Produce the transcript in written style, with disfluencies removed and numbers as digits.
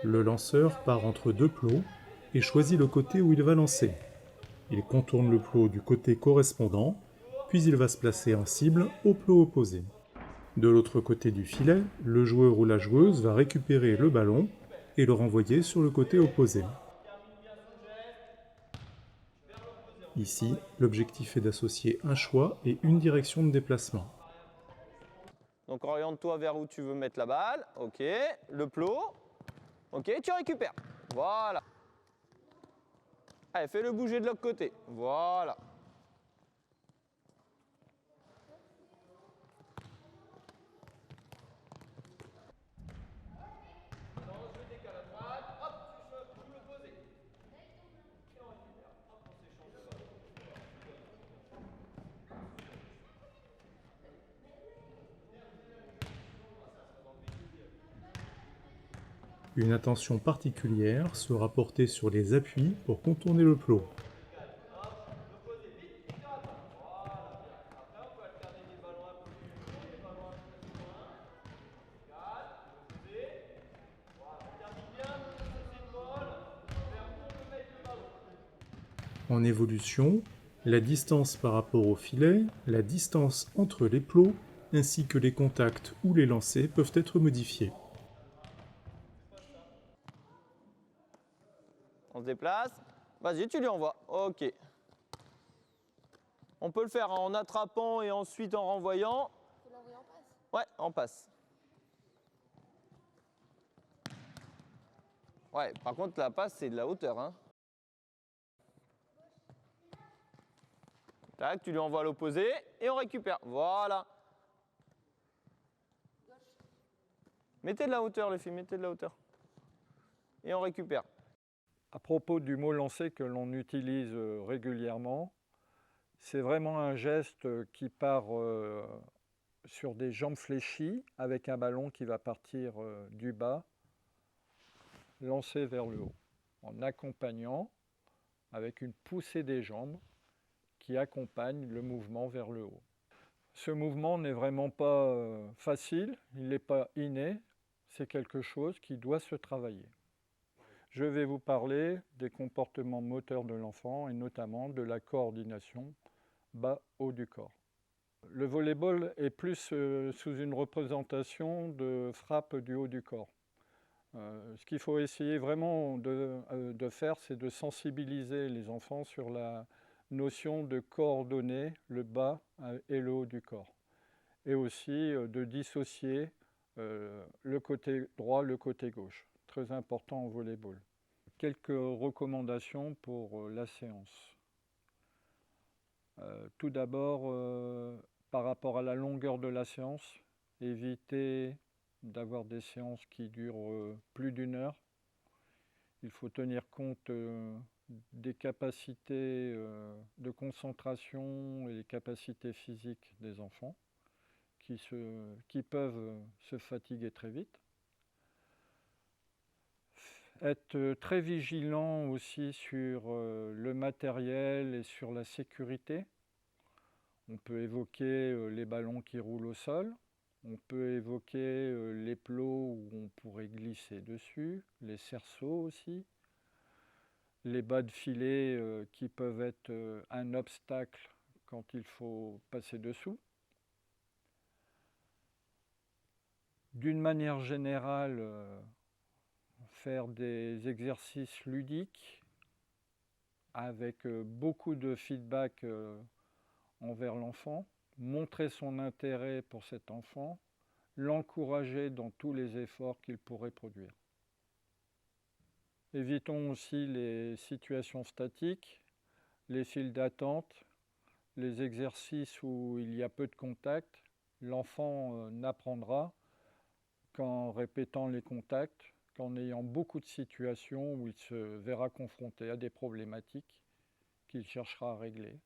Le lanceur part entre deux plots et choisit le côté où il va lancer. Il contourne le plot du côté correspondant, puis il va se placer en cible au plot opposé. De l'autre côté du filet, le joueur ou la joueuse va récupérer le ballon et le renvoyer sur le côté opposé. Ici, l'objectif est d'associer un choix et une direction de déplacement. Donc oriente-toi vers où tu veux mettre la balle. Ok. Le plot. Ok, tu récupères. Voilà. Allez, fais-le bouger de l'autre côté. Voilà. Une attention particulière sera portée sur les appuis pour contourner le plot. En évolution, la distance par rapport au filet, la distance entre les plots, ainsi que les contacts ou les lancers peuvent être modifiés. On se déplace. Vas-y, tu lui envoies. Ok. On peut le faire en attrapant et ensuite en renvoyant. Faut l'envoyer en passe. Ouais, en passe. Ouais, par contre, la passe, c'est de la hauteur. Hein. Tac, tu lui envoies à l'opposé et on récupère. Voilà. Mettez de la hauteur, les filles, mettez de la hauteur. Et on récupère. À propos du mot lancer que l'on utilise régulièrement, c'est vraiment un geste qui part sur des jambes fléchies avec un ballon qui va partir du bas, lancé vers le haut, en accompagnant avec une poussée des jambes qui accompagne le mouvement vers le haut. Ce mouvement n'est vraiment pas facile, il n'est pas inné, c'est quelque chose qui doit se travailler. Je vais vous parler des comportements moteurs de l'enfant et notamment de la coordination bas-haut du corps. Le volleyball est plus sous une représentation de frappe du haut du corps. Ce qu'il faut essayer vraiment de faire, c'est de sensibiliser les enfants sur la notion de coordonner le bas et le haut du corps. Et aussi de dissocier le côté droit, le côté gauche. Très important au volleyball. Quelques recommandations pour la séance. Tout d'abord, par rapport à la longueur de la séance, éviter d'avoir des séances qui durent plus d'une heure. Il faut tenir compte des capacités de concentration et des capacités physiques des enfants qui peuvent se fatiguer très vite. Être très vigilant aussi sur le matériel et sur la sécurité. On peut évoquer les ballons qui roulent au sol, on peut évoquer les plots où on pourrait glisser dessus, les cerceaux aussi, les bas de filet qui peuvent être un obstacle quand il faut passer dessous. D'une manière générale, faire des exercices ludiques avec beaucoup de feedback envers l'enfant, montrer son intérêt pour cet enfant, l'encourager dans tous les efforts qu'il pourrait produire. Évitons aussi les situations statiques, les files d'attente, les exercices où il y a peu de contact. L'enfant n'apprendra qu'en répétant les contacts, qu'en ayant beaucoup de situations où il se verra confronté à des problématiques qu'il cherchera à régler.